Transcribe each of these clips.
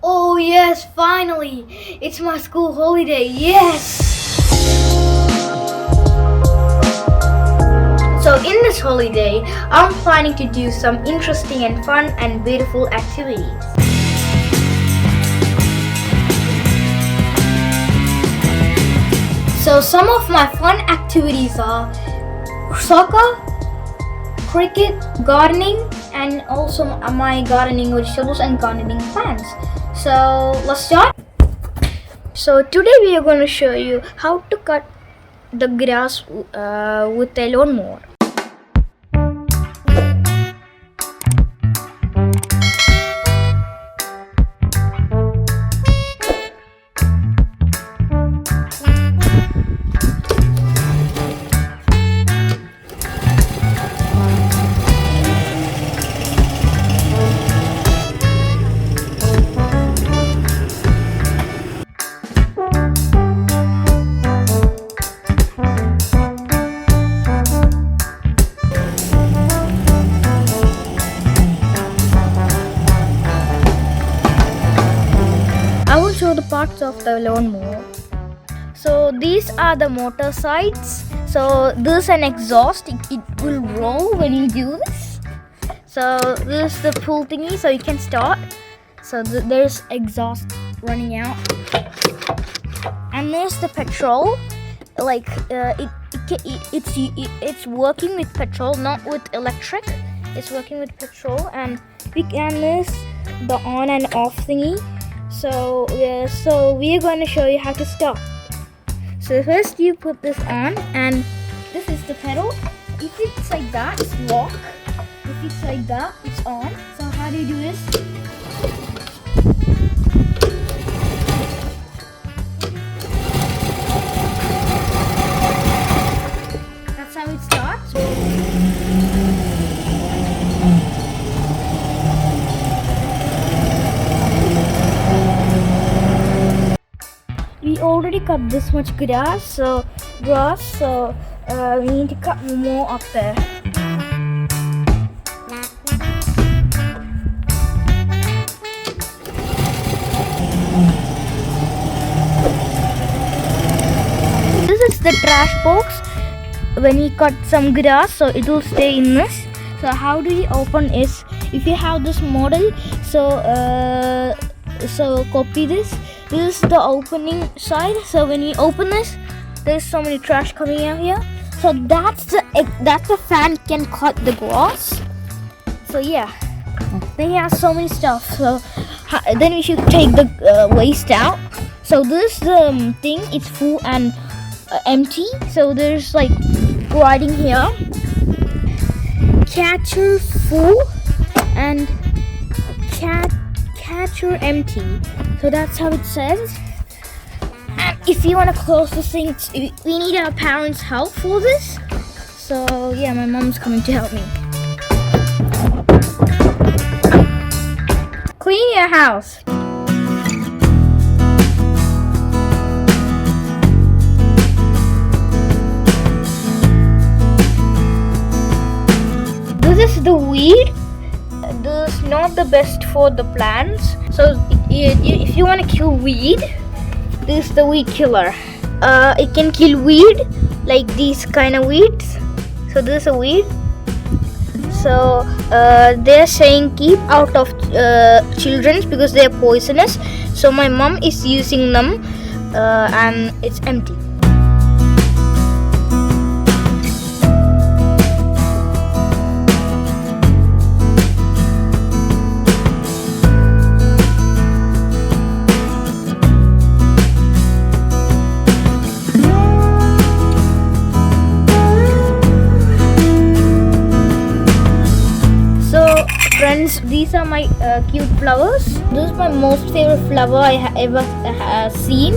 Oh yes, finally! It's my school holiday, yes! So in this holiday, I'm planning to do some interesting and fun and beautiful activities. So some of my fun activities are soccer, cricket, gardening, and also my gardening vegetables and gardening plants. So let's start. So today we are going to show you how to cut the grass with a lawnmower. I will show the parts of the lawnmower. So these are the motor sides. So this is an exhaust. It will roll when you do this. So this is the pull thingy, so you can start. So there's exhaust running out, and there's the petrol. Like it's working with petrol, not with electric. It's working with petrol, and there's the on and off thingy. So we are going to show you how to stop. So first you put this on, and this is the pedal. If it's like that, it's lock. If it's like that, it's on. So how do you do this? That's how it starts. We already cut this much grass, so we need to cut more up there. This is the trash box. When you cut some grass, so it will stay in this. So how do you open is, if you have this model, so copy this. This is the opening side. So when you open this, there's so many trash coming out here. So that's the fan can cut the grass. So yeah, they have so many stuff. So then we should take the waste out. So this thing is full and empty. So there's like writing here, catcher full and catcher empty. So that's how it says. And if you want to close the thing, we need our parents' help for this. So yeah, my mom's coming to help me. Clean your house. This is the weed. This is not the best for the plants. So if you want to kill weed, this is the weed killer. It can kill weed, like these kind of weeds. So this is a weed. So they're saying keep out of children's because they're poisonous. So my mom is using them, and it's empty. Friends, these are my cute flowers. This is my most favorite flower I have ever seen.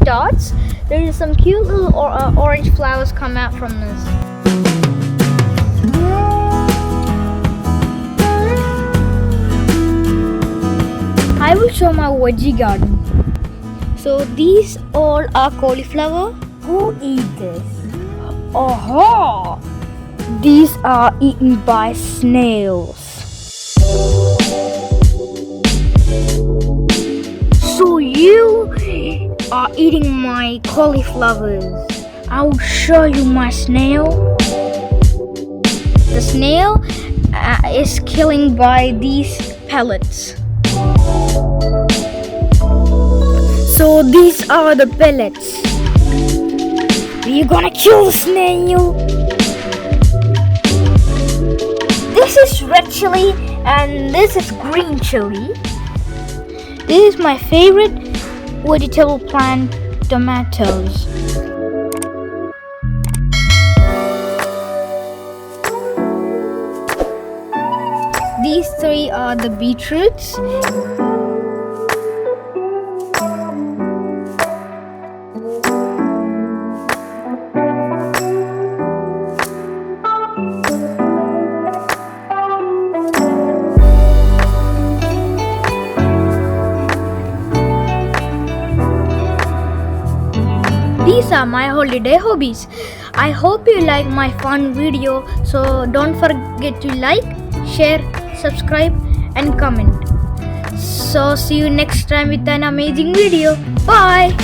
starts, there is some cute little orange flowers come out from this. I will show my veggie garden. So these all are cauliflower. Who eat this? Aha! These are eaten by snails. So you are eating my cauliflowers. I will show you my snail. The snail is killing by these pellets. So these are the pellets. We're gonna kill the snail. This is red chili and this is green chili. This is my favorite vegetable plant, tomatoes. These three are the beetroots. These are my holiday hobbies. I hope you like my fun video. So don't forget to like, share, subscribe and comment. So see you next time with an amazing video. Bye.